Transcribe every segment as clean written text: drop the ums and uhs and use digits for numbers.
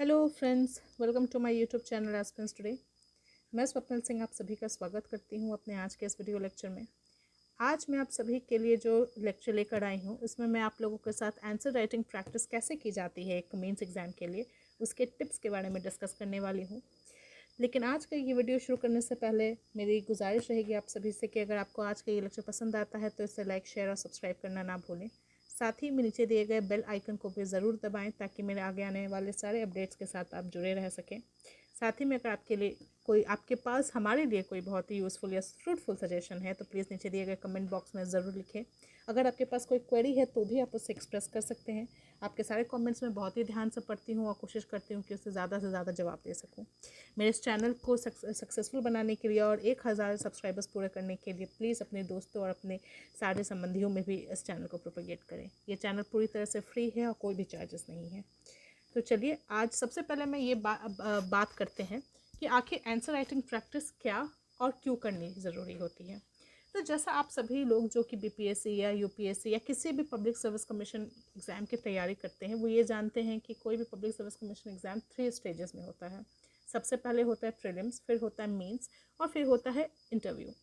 Hello friends, welcome to my YouTube channel एस्पेंस today. मैं स्वप्निल सिंह आप सभी का स्वागत करती हूँ अपने आज के इस वीडियो लेक्चर में। आज मैं आप सभी के लिए जो लेक्चर लेकर आई हूँ उसमें मैं आप लोगों के साथ आंसर राइटिंग प्रैक्टिस कैसे की जाती है एक मेंस एग्ज़ाम के लिए, उसके टिप्स के बारे में डिस्कस करने वाली हूँ। लेकिन आज का ये वीडियो शुरू करने से पहले मेरी गुजारिश रहेगी आप सभी से कि अगर आपको आज का ये लेक्चर पसंद आता है तो इसे लाइक, शेयर और सब्सक्राइब करना ना भूलें। साथ ही में नीचे दिए गए बेल आइकन को भी ज़रूर दबाएं ताकि मेरे आगे आने वाले सारे अपडेट्स के साथ आप जुड़े रह सकें। साथ ही में अगर आपके पास हमारे लिए कोई बहुत ही यूज़फुल या फ्रूटफुल सजेशन है तो प्लीज़ नीचे दिए गए कमेंट बॉक्स में ज़रूर लिखें। अगर आपके पास कोई क्वेरी है तो भी आप उससे एक्सप्रेस कर सकते हैं। आपके सारे कमेंट्स में बहुत ही ध्यान से पढ़ती हूँ और कोशिश करती हूँ कि उससे ज़्यादा से ज़्यादा जवाब दे सकूँ। मेरे इस चैनल को सक्सेसफुल बनाने के लिए और 1000 सब्सक्राइबर्स पूरे करने के लिए प्लीज़ अपने दोस्तों और अपने सारे संबंधियों में भी इस चैनल को प्रोपेगेट करें। ये चैनल पूरी तरह से फ्री है और कोई भी चार्जेस नहीं है। तो चलिए आज सबसे पहले मैं ये बात करते हैं कि आखिर आंसर राइटिंग प्रैक्टिस क्या और क्यों करनी ज़रूरी होती है। तो जैसा आप सभी लोग जो कि बीपीएससी या यूपीएससी या किसी भी पब्लिक सर्विस कमीशन एग्ज़ाम की तैयारी करते हैं वो ये जानते हैं कि कोई भी public service commission exam 3 stages में होता है। सबसे पहले होता है प्रीलिम्स, फिर होता है मेंस और फिर होता है इंटरव्यू।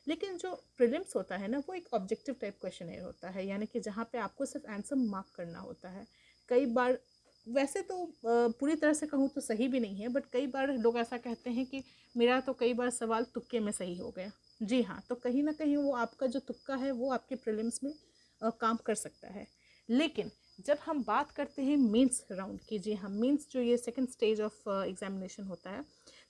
लेकिन जो प्रीलिम्स होता है ना वो एक ऑब्जेक्टिव टाइप क्वेश्चन होता है, यानी कि जहाँ पे आपको सिर्फ आंसर मार्क करना होता है। कई बार वैसे तो पूरी तरह से कहूँ तो सही भी नहीं है, बट कई बार लोग ऐसा कहते हैं कि मेरा तो कई बार सवाल तुक्के में सही हो गया। जी हाँ, तो कहीं ना कहीं वो आपका जो तुक्का है वो आपके प्रीलिम्स में काम कर सकता है। लेकिन जब हम बात करते हैं मेंस राउंड की, जी हाँ, मेंस जो ये सेकंड स्टेज ऑफ एग्जामिनेशन होता है,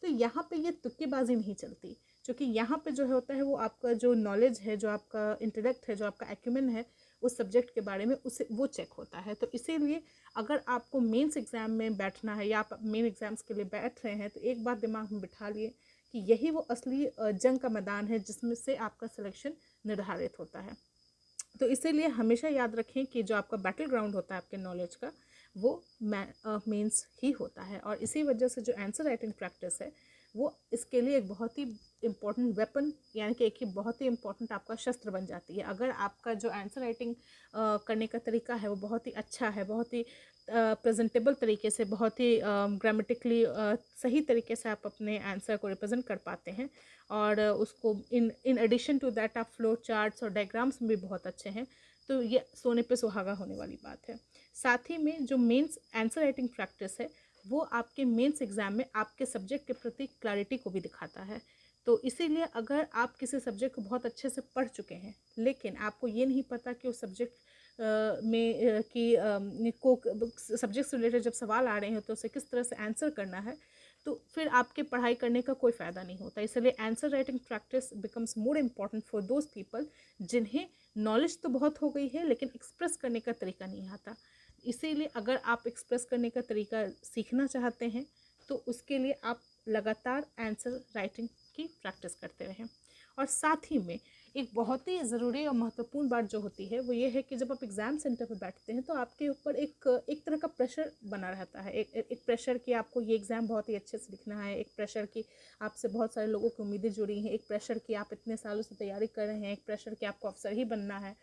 तो यहाँ पे ये तुक्केबाजी नहीं चलती। क्योंकि यहाँ पे जो होता है वो आपका जो नॉलेज है, जो आपका इंटेलेक्ट है, जो आपका एक्यूमेन है उस सब्जेक्ट के बारे में, उसे वो चेक होता है। तो इसीलिए अगर आपको मेंस एग्ज़ाम में बैठना है या आप मेन एग्ज़ाम्स के लिए बैठ रहे हैं तो एक बात दिमाग में बिठा लिए कि यही वो असली जंग का मैदान है जिसमें से आपका सिलेक्शन निर्धारित होता है। तो इसीलिए हमेशा याद रखें कि जो आपका बैटल ग्राउंड होता है आपके नॉलेज का वो मेंस ही होता है। और इसी वजह से जो आंसर राइटिंग प्रैक्टिस है वो इसके लिए एक बहुत ही इम्पॉर्टेंट वेपन, यानी कि एक ही बहुत ही इम्पॉर्टेंट आपका शस्त्र बन जाती है। अगर आपका जो आंसर राइटिंग करने का तरीका है वो बहुत ही अच्छा है, बहुत ही प्रेजेंटेबल तरीके से, बहुत ही ग्रामेटिकली सही तरीके से आप अपने आंसर को रिप्रेजेंट कर पाते हैं और उसको इन एडिशन टू दैट आप फ्लो चार्ट्स और डायग्राम्स में भी बहुत अच्छे हैं, तो ये सोने पे सुहागा होने वाली बात है। साथ ही में जो मेंस आंसर राइटिंग प्रैक्टिस है वो आपके मेंस एग्ज़ाम में आपके सब्जेक्ट के प्रति क्लैरिटी को भी दिखाता है। तो इसीलिए अगर आप किसी सब्जेक्ट को बहुत अच्छे से पढ़ चुके हैं लेकिन आपको ये नहीं पता कि उस सब्जेक्ट में सब्जेक्ट से रिलेटेड जब सवाल आ रहे हैं तो उसे किस तरह से आंसर करना है, तो फिर आपके पढ़ाई करने का कोई फ़ायदा नहीं होता। इसलिए answer writing practice becomes more important for those people जिन्हें नॉलेज तो बहुत हो गई है लेकिन एक्सप्रेस करने का तरीका नहीं आता। इसीलिए अगर आप एक्सप्रेस करने का तरीका सीखना चाहते हैं तो उसके लिए आप लगातार आंसर राइटिंग की प्रैक्टिस करते रहें। और साथ ही में एक बहुत ही ज़रूरी और महत्वपूर्ण बात जो होती है वो ये है कि जब आप एग्ज़ाम सेंटर पर बैठते हैं तो आपके ऊपर एक तरह का प्रेशर बना रहता है। एक प्रेशर कि आपको ये एग्ज़ाम बहुत ही अच्छे से लिखना है, एक प्रेशर कि आपसे बहुत सारे लोगों की उम्मीदें जुड़ी हैं, एक प्रेशर कि आप इतने सालों से तैयारी कर रहे हैं, एक प्रेशर कि आपको अफसर ही बनना है।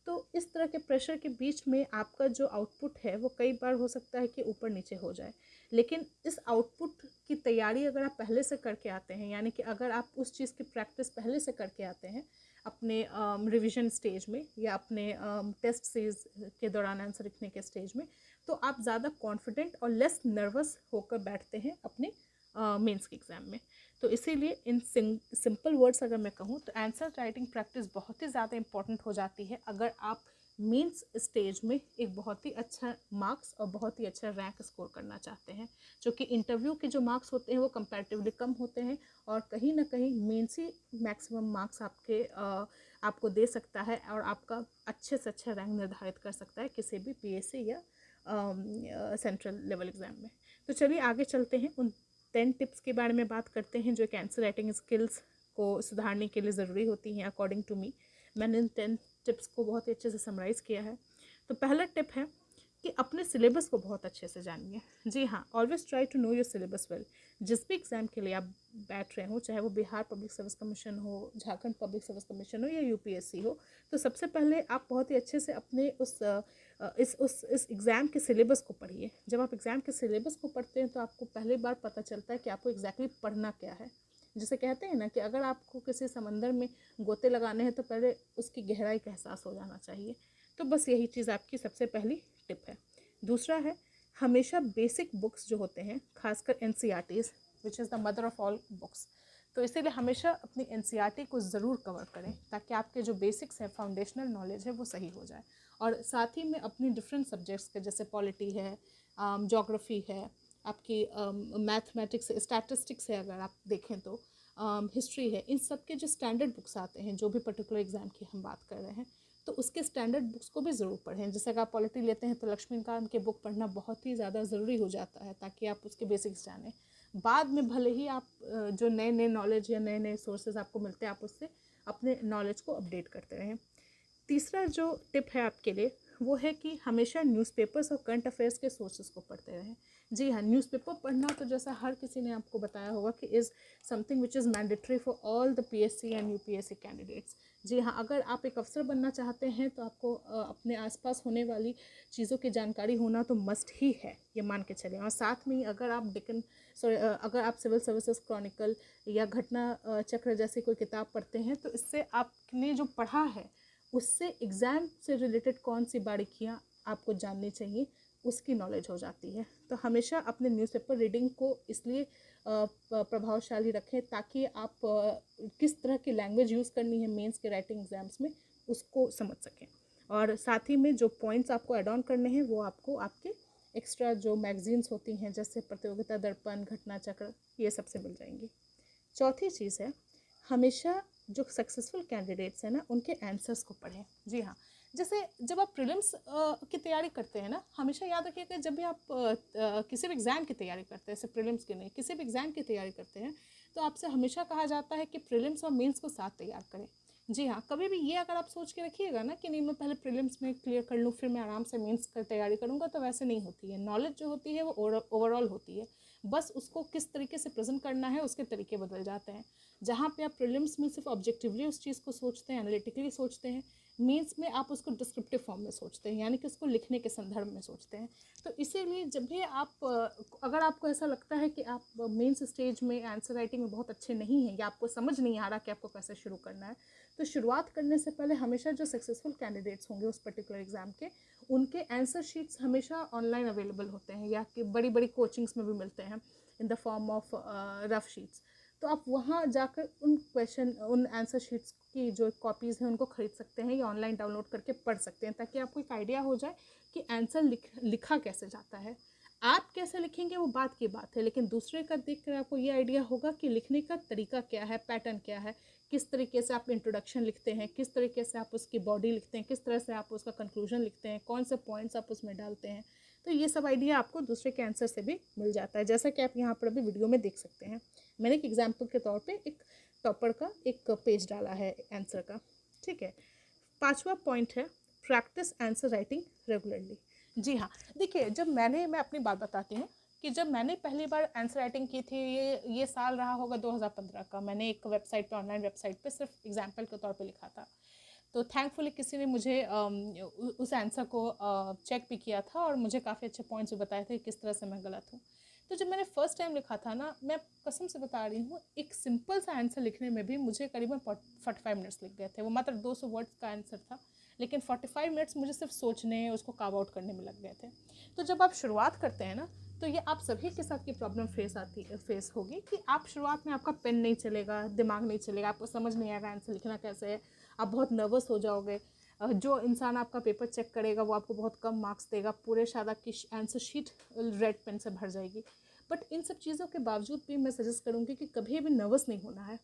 तो इस तरह के प्रेशर के बीच में आपका जो आउटपुट है वो कई बार हो सकता है कि ऊपर नीचे हो जाए। लेकिन इस आउटपुट की तैयारी अगर आप पहले से करके आते हैं, यानी कि अगर आप उस चीज़ की प्रैक्टिस पहले से करके आते हैं अपने रिवीजन स्टेज में या अपने टेस्ट सीरीज के दौरान आंसर लिखने के स्टेज में, तो आप ज़्यादा कॉन्फिडेंट और लेस नर्वस होकर बैठते हैं अपने मेंस के एग्ज़ाम में। तो इसीलिए इन सिंपल वर्ड्स अगर मैं कहूँ तो आंसर राइटिंग प्रैक्टिस बहुत ही ज़्यादा इंपॉर्टेंट हो जाती है अगर आप मेंस स्टेज में एक बहुत ही अच्छा मार्क्स और बहुत ही अच्छा रैंक स्कोर करना चाहते हैं। जो कि इंटरव्यू के जो मार्क्स होते हैं वो कंपैरेटिवली कम होते हैं और कहीं ना कहीं मेंस ही मैक्सिमम मार्क्स आपको दे सकता है और आपका अच्छे से अच्छा रैंक निर्धारित कर सकता है किसी भी पीएससी या सेंट्रल लेवल एग्ज़ाम में। तो चलिए आगे चलते हैं, उन 10 टिप्स के बारे में बात करते हैं जो एक आंसर राइटिंग स्किल्स को सुधारने के लिए ज़रूरी होती हैं अकॉर्डिंग टू मी। मैंने इन 10 टिप्स को बहुत ही अच्छे से समराइज़ किया है। तो पहला टिप है कि अपने सिलेबस को बहुत अच्छे से जानिए। जी हाँ, always try to know your syllabus well. जिस भी एग्ज़ाम के लिए आप बैठ रहे हो, चाहे वो बिहार पब्लिक सर्विस कमीशन हो, झारखंड पब्लिक सर्विस कमीशन हो या यूपीएससी हो, तो सबसे पहले आप बहुत ही अच्छे से अपने इस एग्ज़ाम के सिलेबस को पढ़िए। जब आप एग्ज़ाम के सिलेबस को पढ़ते हैं तो आपको पहली बार पता चलता है कि आपको एग्जैक्टली पढ़ना क्या है। जिसे कहते हैं ना कि अगर आपको किसी समंदर में गोते लगाने हैं तो पहले उसकी गहराई का एहसास हो जाना चाहिए। तो बस यही चीज़ आपकी सबसे पहली टिप है। दूसरा है, हमेशा बेसिक बुक्स जो होते हैं, खासकर NCERTs which is the mother of all books, तो इसीलिए हमेशा अपनी NCERT को ज़रूर कवर करें ताकि आपके जो बेसिक्स है, फाउंडेशनल नॉलेज है, वो सही हो जाए। और साथ ही में अपनी डिफरेंट सब्जेक्ट्स के, जैसे पॉलिटी है, जोग्राफ़ी है, आपकी मैथमेटिक्स, स्टैटिस्टिक्स है, अगर आप देखें तो हिस्ट्री है, इन सब के जो स्टैंडर्ड बुक्स आते हैं, जो भी पर्टिकुलर एग्ज़ाम की हम बात कर रहे हैं, तो उसके स्टैंडर्ड बुक्स को भी ज़रूर पढ़ें। जैसे अगर आप पॉलिटी लेते हैं तो लक्ष्मीकांत के बुक पढ़ना बहुत ही ज़्यादा ज़रूरी हो जाता है ताकि आप उसके बेसिक्स जानें। बाद में भले ही आप जो नए नए नॉलेज या नए नए सोर्सेज आपको मिलते हैं, आप उससे अपने नॉलेज को अपडेट करते रहें। तीसरा जो टिप है आपके लिए वो है कि हमेशा न्यूज़पेपर्स और करंट अफेयर्स के सोर्सेज को पढ़ते रहें। जी हाँ, न्यूज़पेपर पढ़ना तो जैसा हर किसी ने आपको बताया होगा कि is something which is mandatory for all the PSC and UPSC candidates. जी हाँ, अगर आप एक अफसर बनना चाहते हैं तो आपको अपने आसपास होने वाली चीज़ों की जानकारी होना तो मस्ट ही है, ये मान के चलें। और साथ में ही अगर आप अगर आप सिविल सर्विसेज क्रॉनिकल या घटना चक्र जैसी कोई किताब पढ़ते हैं तो इससे आपने जो पढ़ा है उससे एग्ज़ाम से रिलेटेड कौन सी बारीकियाँ आपको जाननी चाहिए, उसकी नॉलेज हो जाती है। तो हमेशा अपने न्यूज़पेपर रीडिंग को इसलिए प्रभावशाली रखें ताकि आप किस तरह की लैंग्वेज यूज़ करनी है मेंस के राइटिंग एग्ज़ाम्स में, उसको समझ सकें। और साथ ही में जो पॉइंट्स आपको ऐड ऑन करने हैं वो आपको आपके एक्स्ट्रा जो मैगजीन्स होती हैं, जैसे प्रतियोगिता दर्पण, घटना चक्र, ये सबसे मिल जाएंगी। चौथी चीज़ है, हमेशा जो सक्सेसफुल कैंडिडेट्स हैं ना, उनके आंसर्स को पढ़ें। जी हाँ, जैसे जब आप प्रीलिम्स की तैयारी करते हैं ना, हमेशा याद रखिएगा जब भी आप किसी भी एग्ज़ाम की तैयारी करते हैं, जैसे प्रीलिम्स की नहीं, किसी भी एग्ज़ाम की तैयारी करते हैं, तो आपसे हमेशा कहा जाता है कि प्रीलिम्स और मेंस को साथ तैयार करें। जी हाँ, कभी भी ये अगर आप सोच के रखिएगा ना कि नहीं मैं पहले प्रीलिम्स में क्लियर कर लूँ फिर मैं आराम से मेंस की तैयारी करूँगा, तो वैसे नहीं होती है। नॉलेज जो होती है वो ओवरऑल होती है, बस उसको किस तरीके से प्रेजेंट करना है उसके तरीके बदल जाते हैं। जहाँ पे आप प्रीलिम्स में सिर्फ ऑब्जेक्टिवली उस चीज़ को सोचते हैं, एनालिटिकली सोचते हैं, मेंस में आप उसको डिस्क्रिप्टिव फॉर्म में सोचते हैं, यानी कि उसको लिखने के संदर्भ में सोचते हैं। तो इसीलिए जब भी आप अगर आपको ऐसा लगता है कि आप मेंस स्टेज में आंसर राइटिंग में बहुत अच्छे नहीं हैं या आपको समझ नहीं आ रहा कि आपको कैसे शुरू करना है, तो शुरुआत करने से पहले हमेशा जो सक्सेसफुल कैंडिडेट्स होंगे उस पर्टिकुलर एग्ज़ाम के, उनके आंसर शीट्स हमेशा ऑनलाइन अवेलेबल होते हैं या कि बड़ी बड़ी कोचिंग्स में भी मिलते हैं in the form of rough sheets. तो आप वहाँ जाकर उन आंसर शीट्स की जो कॉपीज़ हैं उनको ख़रीद सकते हैं या ऑनलाइन डाउनलोड करके पढ़ सकते हैं, ताकि आपको एक आइडिया हो जाए कि आंसर लिखा कैसे जाता है। आप कैसे लिखेंगे वो बात की बात है, लेकिन दूसरे का देख कर आपको ये आइडिया होगा कि लिखने का तरीका क्या है, पैटर्न क्या है, किस तरीके से आप इंट्रोडक्शन लिखते हैं, किस तरीके से आप उसकी बॉडी लिखते हैं, किस तरह से आप उसका कंक्लूजन लिखते हैं, कौन से पॉइंट्स आप उसमें डालते हैं। तो ये सब आइडिया आपको दूसरे के आंसर से भी मिल जाता है, जैसा कि आप यहाँ पर अभी वीडियो में देख सकते हैं। मैंने एक एग्जाम्पल के तौर पे एक टॉपर का एक पेज डाला है आंसर का। ठीक है, पांचवा पॉइंट है, प्रैक्टिस आंसर राइटिंग रेगुलरली। जी हाँ, देखिए मैं अपनी बात बताती हूँ कि जब मैंने पहली बार आंसर राइटिंग की थी, ये साल रहा होगा 2015 का। मैंने एक वेबसाइट पे, ऑनलाइन वेबसाइट पे सिर्फ एग्जाम्पल के तौर पे लिखा था। तो थैंकफुली किसी ने मुझे उस आंसर को चेक भी किया था और मुझे काफ़ी अच्छे पॉइंट्स भी बताए थे किस तरह से मैं गलत हूँ। तो जब मैंने फर्स्ट टाइम लिखा था ना, मैं कसम से बता रही हूँ, एक सिंपल सा आंसर लिखने में भी मुझे करीबन 45 मिनट्स लग गए थे। वो मात्र 200 वर्ड्स का आंसर था, लेकिन 45 मिनट्स मुझे सिर्फ सोचने, उसको कार्व आउट करने में लग गए थे। तो जब आप शुरुआत करते हैं ना, तो ये आप सभी के साथ की प्रॉब्लम फेस होगी कि आप शुरुआत में आपका पेन नहीं चलेगा, दिमाग नहीं चलेगा, आपको समझ नहीं आएगा आंसर लिखना कैसे है, आप बहुत नर्वस हो जाओगे। जो इंसान आपका पेपर चेक करेगा वो आपको बहुत कम मार्क्स देगा, पूरे शायद आपकी आंसर शीट रेड पेन से भर जाएगी। बट इन सब चीज़ों के बावजूद भी मैं सजेस्ट करूँगी कि कभी भी नर्वस नहीं होना है।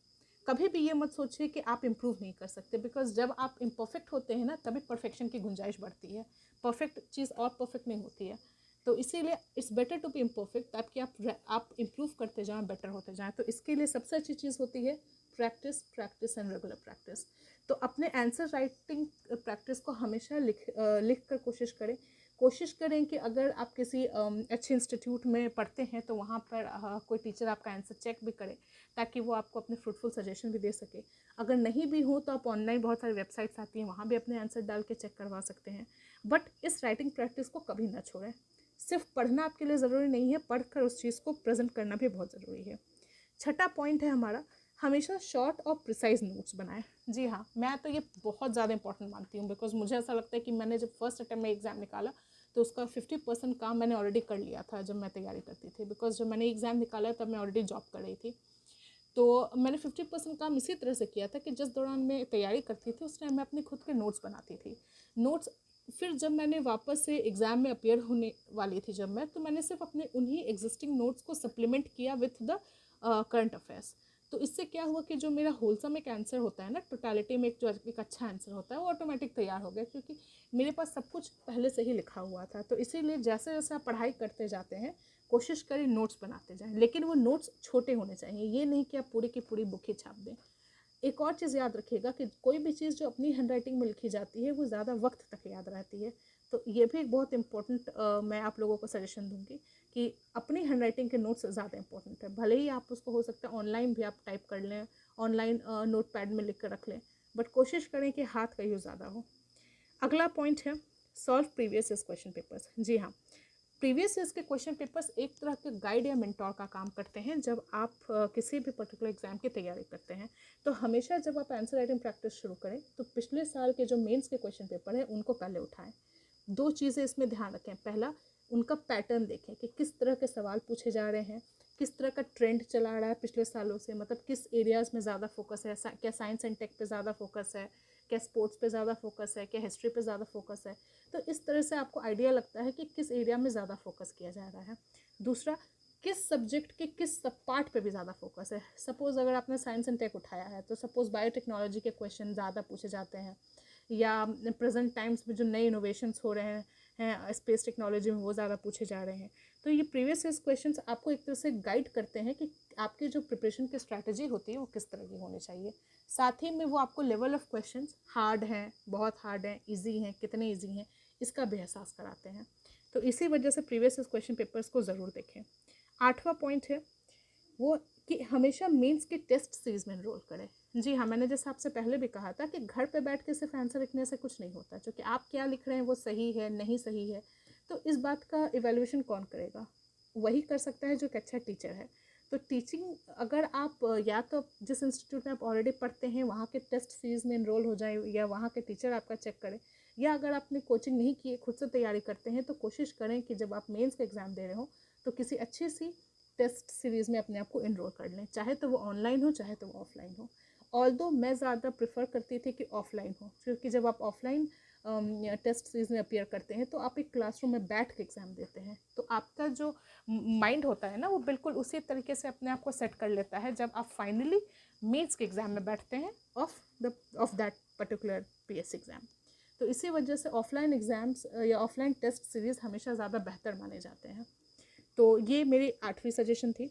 कभी भी ये मत सोचिए कि आप इम्प्रूव नहीं कर सकते, बिकॉज जब आप इम्परफेक्ट होते हैं ना, तभी परफेक्शन की गुंजाइश बढ़ती है। परफेक्ट चीज़ और परफेक्ट नहीं होती है। तो इसीलिए it's better to be imperfect, ताकि आप इम्प्रूव करते जाएं, बेटर होते जाएं। तो इसके लिए सबसे अच्छी चीज़ होती है practice, practice and regular practice. तो अपने आंसर राइटिंग प्रैक्टिस को हमेशा लिख कर कोशिश कोशिश करें कि अगर आप किसी अच्छे इंस्टीट्यूट में पढ़ते हैं तो वहाँ पर कोई टीचर आपका आंसर चेक भी करे, ताकि वो आपको अपने फ्रूटफुल सजेशन भी दे सके। अगर नहीं भी हो तो आप ऑनलाइन बहुत सारी वेबसाइट्स आती हैं, वहाँ भी अपने आंसर डाल के चेक करवा सकते हैं। बट इस राइटिंग प्रैक्टिस को कभी ना छोड़ें। सिर्फ पढ़ना आपके लिए ज़रूरी नहीं है, पढ़कर उस चीज़ को प्रेजेंट करना भी बहुत ज़रूरी है। छठा पॉइंट है हमारा, हमेशा शॉर्ट और प्रिसाइज नोट्स बनाएं। जी हाँ, मैं तो ये बहुत ज़्यादा इंपॉर्टेंट मानती हूँ, बिकॉज मुझे ऐसा लगता है कि मैंने जब फर्स्ट अटैम्प्ट में एग्ज़ाम निकाला तो उसका 50% काम मैंने ऑलरेडी कर लिया था जब मैं तैयारी करती थी। बिकॉज जब मैंने एग्ज़ाम निकाला तब मैं ऑलरेडी जॉब कर रही थी, तो मैंने 50% काम इसी तरह से किया था कि जिस दौरान मैं तैयारी करती थी उस टाइम मैं अपने खुद के नोट्स बनाती थी। नोट्स फिर जब मैंने वापस से एग्ज़ाम में अपीयर होने वाली थी जब मैं, तो मैंने सिर्फ अपने उन्हीं एग्जिस्टिंग नोट्स को सप्लीमेंट किया विथ द करंट अफेयर्स। तो इससे क्या हुआ कि जो मेरा होलसम एक आंसर होता है ना, टोटलिटी में जो एक अच्छा आंसर होता है, वो ऑटोमेटिक तैयार हो गया, क्योंकि मेरे पास सब कुछ पहले से ही लिखा हुआ था। तो इसीलिए जैसे जैसे आप पढ़ाई करते जाते हैं कोशिश करें नोट्स बनाते जाएं, लेकिन वो नोट्स छोटे होने चाहिए। ये नहीं कि आप पूरी की पूरी बुक ही छाप दें। एक और चीज़ याद रखिएगा कि कोई भी चीज़ जो अपनी हैंडराइटिंग में लिखी जाती है वो ज़्यादा वक्त तक याद रहती है। तो ये भी एक बहुत इंपॉर्टेंट मैं आप लोगों को सजेशन दूंगी कि अपनी हैंडराइटिंग के नोट्स ज़्यादा इंपॉर्टेंट है। भले ही आप उसको हो सकता है ऑनलाइन भी आप टाइप कर लें, ऑनलाइन नोट पैड में लिख कर रख लें, बट कोशिश करें कि हाथ का यूज़ ज़्यादा हो। अगला पॉइंट है solve previous years question papers. जी हाँ, प्रीवियस ईयर्स के क्वेश्चन पेपर्स एक तरह के गाइड या मेंटोर का काम करते हैं जब आप किसी भी पर्टिकुलर एग्जाम की तैयारी करते हैं। तो हमेशा जब आप आंसर राइटिंग प्रैक्टिस शुरू करें तो पिछले साल के जो मेंस के क्वेश्चन पेपर हैं उनको पहले उठाएं। दो चीज़ें इसमें ध्यान रखें। पहला, उनका पैटर्न देखें कि किस तरह के सवाल पूछे जा रहे हैं, किस तरह का ट्रेंड चला रहा है पिछले सालों से, मतलब किस एरियाज़ में ज़्यादा फोकस है। क्या साइंस एंड टेक पे ज़्यादा फोकस है, क्या स्पोर्ट्स पे ज़्यादा फोकस है, क्या हिस्ट्री पे ज़्यादा फोकस है। तो इस तरह से आपको आइडिया लगता है कि किस एरिया में ज़्यादा फोकस किया जा रहा है। दूसरा, किस सब्जेक्ट के किस सब पार्ट पे भी ज़्यादा फोकस है। सपोज़ अगर आपने साइंस एंड टेक उठाया है तो सपोज़ बायोटेक्नोलॉजी के क्वेश्चन ज़्यादा पूछे जाते हैं, या प्रेजेंट टाइम्स में जो नए इनोवेशंस हो रहे हैं स्पेस टेक्नोलॉजी में वो ज़्यादा पूछे जा रहे हैं। तो ये प्रीवियस ईयर्स क्वेश्चंस आपको एक तरह से गाइड करते हैं कि आपकी जो प्रिपरेशन की स्ट्रैटेजी होती है वो किस तरह की होनी चाहिए। साथ ही में वो आपको लेवल ऑफ क्वेश्चंस हार्ड हैं, बहुत हार्ड हैं, ईजी हैं, कितने ईजी हैं, इसका भी एहसास कराते हैं। तो इसी वजह से प्रीवियस ईयर्स क्वेश्चन पेपर्स को ज़रूर देखें। आठवां पॉइंट है वो कि हमेशा मेंस की टेस्ट सीरीज में एनरोल करें। जी हाँ, मैंने जैसे आपसे पहले भी कहा था कि घर पे बैठ के सिर्फ आंसर लिखने से कुछ नहीं होता, क्योंकि आप क्या लिख रहे हैं वो सही है नहीं सही है, तो इस बात का इवैल्यूएशन कौन करेगा? वही कर सकता है जो एक अच्छा टीचर है। तो टीचिंग, अगर आप या तो जिस इंस्टीट्यूट में आप ऑलरेडी पढ़ते हैं वहाँ के टेस्ट सीरीज में एनरोल हो जाए, या वहाँ के टीचर आपका चेक करें, या अगर आपने कोचिंग नहीं की, खुद से तैयारी करते हैं, तो कोशिश करें कि जब आप मेंस का एग्ज़ाम दे रहे हो तो किसी अच्छी सी टेस्ट सीरीज़ में अपने आप को इनरोल कर लें, चाहे तो वो ऑनलाइन हो चाहे तो वो ऑफलाइन हो। ऑल्दो मैं ज़्यादा प्रेफर करती थी कि ऑफलाइन हो, क्योंकि जब आप ऑफलाइन टेस्ट सीरीज में अपीयर करते हैं तो आप एक क्लासरूम में बैठ के एग्ज़ाम देते हैं, तो आपका जो माइंड होता है ना वो बिल्कुल उसी तरीके से अपने आप को सेट कर लेता है जब आप फाइनली मेंस के एग्ज़ाम में बैठते हैं of that particular PS exam. तो इसी वजह से ऑफलाइन एग्ज़ाम्स या ऑफलाइन टेस्ट सीरीज़ हमेशा ज़्यादा बेहतर माने जाते हैं। तो ये मेरी 8वीं सजेशन थी।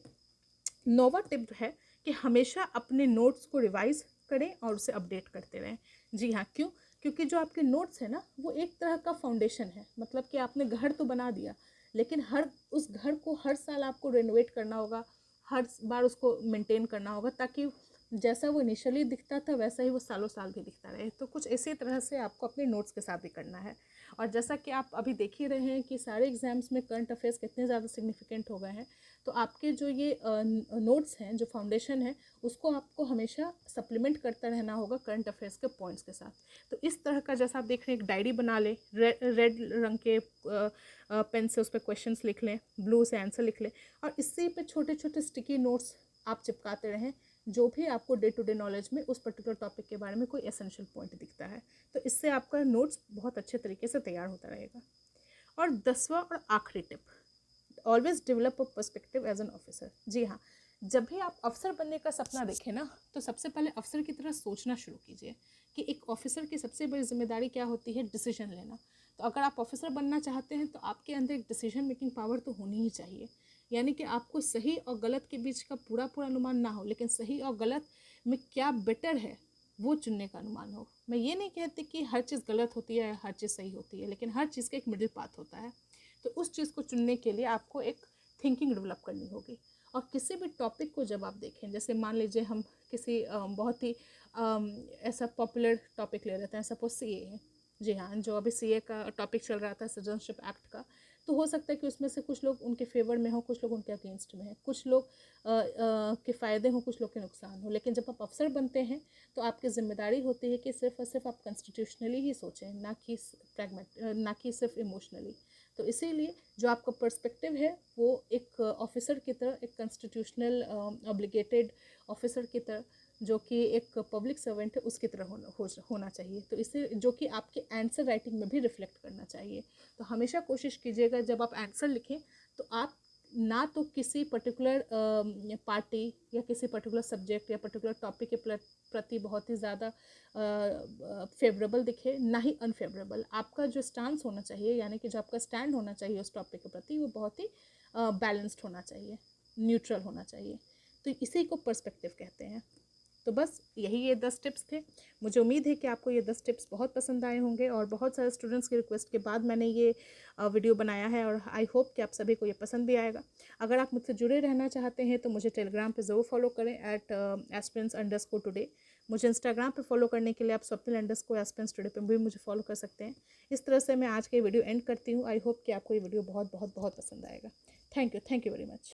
9वां टिप है कि हमेशा अपने नोट्स को रिवाइज करें और उसे अपडेट करते रहें। जी हाँ, क्यों? क्योंकि जो आपके नोट्स है ना वो एक तरह का फाउंडेशन है। मतलब कि आपने घर तो बना दिया, लेकिन उस घर को हर साल आपको रेनोवेट करना होगा, हर बार उसको मेंटेन करना होगा, ताकि जैसा वो इनिशियली दिखता था वैसा ही वो सालों साल भी दिखता रहे। तो कुछ इसी तरह से आपको अपने नोट्स के साथ भी करना है। और जैसा कि आप अभी देख ही रहे हैं कि सारे एग्जाम्स में करंट अफेयर्स कितने ज़्यादा सिग्निफिकेंट हो गए हैं, तो आपके जो ये नोट्स हैं, जो फाउंडेशन है, उसको आपको हमेशा सप्लीमेंट करता रहना होगा करंट अफेयर्स के पॉइंट्स के साथ। तो इस तरह का जैसा आप देख रहे हैं, एक डायरी बना लें, रेड रंग के पेन से उस पर क्वेश्चन लिख लें, ब्लू से आंसर लिख लें, और इसी पे छोटे छोटे स्टिकी नोट्स आप चिपकाते रहें, जो भी आपको डे टू डे नॉलेज में उस पर्टिकुलर टॉपिक के बारे में कोई एसेंशियल पॉइंट दिखता है, तो इससे आपका नोट्स बहुत अच्छे तरीके से तैयार होता रहेगा। और 10वां और आखिरी tip, always develop a perspective as an officer. जी हाँ, जब भी आप अफसर बनने का सपना देखें ना, तो सबसे पहले अफसर की तरह सोचना शुरू कीजिए कि एक ऑफिसर की सबसे बड़ी जिम्मेदारी क्या होती है, डिसीजन लेना। तो अगर आप ऑफिसर बनना चाहते हैं तो आपके अंदर एक डिसीजन मेकिंग पावर तो होनी ही चाहिए। यानी कि आपको सही और गलत के बीच का पूरा पूरा अनुमान ना हो, लेकिन सही और गलत में क्या बेटर है वो चुनने का अनुमान हो। मैं ये नहीं कहती कि हर चीज़ गलत होती है, हर चीज़ सही होती है, लेकिन हर चीज़ का एक मिडिल पाथ होता है। तो उस चीज़ को चुनने के लिए आपको एक थिंकिंग डेवलप करनी होगी। और किसी भी टॉपिक को जब आप देखें, जैसे मान लीजिए हम किसी बहुत ही ऐसा पॉपुलर टॉपिक ले लेते हैं, सपोज सीए है। जी हाँ, जो अभी सीए का टॉपिक चल रहा था, सिटीजनशिप एक्ट का, तो हो सकता है कि उसमें से कुछ लोग उनके फेवर में हो, कुछ लोग उनके अगेंस्ट में हैं, कुछ लोग के फ़ायदे हों, कुछ लोग के नुकसान हो। लेकिन जब आप अफसर बनते हैं तो आपकी जिम्मेदारी होती है कि सिर्फ और सिर्फ आप कॉन्स्टिट्यूशनली ही सोचें, ना कि ना कि सिर्फ इमोशनली। तो इसीलिए जो आपका पर्सपेक्टिव है वो एक ऑफिसर की तरह, एक कॉन्स्टिट्यूशनल ऑब्लिगेटेड ऑफिसर की तरह, जो कि एक पब्लिक सर्वेंट है, उसकी तरह होना चाहिए। तो इसे जो कि आपके आंसर राइटिंग में भी रिफ्लेक्ट करना चाहिए। तो हमेशा कोशिश कीजिएगा जब आप आंसर लिखें तो आप ना तो किसी पर्टिकुलर पार्टी या किसी पर्टिकुलर सब्जेक्ट या पर्टिकुलर टॉपिक के प्रति बहुत ही ज़्यादा फेवरेबल दिखे, ना ही अनफेवरेबल। आपका जो स्टांस होना चाहिए, यानी कि जो आपका स्टैंड होना चाहिए उस टॉपिक के प्रति, वो बहुत ही बैलेंस्ड होना चाहिए, न्यूट्रल होना चाहिए। तो इसी को पर्सपेक्टिव कहते हैं। तो बस यही ये 10 टिप्स थे। मुझे उम्मीद है कि आपको ये 10 टिप्स बहुत पसंद आए होंगे, और बहुत सारे स्टूडेंट्स की रिक्वेस्ट के बाद मैंने ये वीडियो बनाया है, और आई होप कि आप सभी को ये पसंद भी आएगा। अगर आप मुझसे जुड़े रहना चाहते हैं तो मुझे टेलीग्राम पे ज़रूर फॉलो करें @aspirants_today। मुझे इंस्टाग्राम पे फॉलो करने के लिए आप swapnil_aspirants_today पे भी मुझे फॉलो कर सकते हैं। इस तरह से मैं आज की वीडियो एंड करती हूँ। आई होप कि आपको ये वीडियो बहुत बहुत बहुत पसंद आएगा। Thank you very much.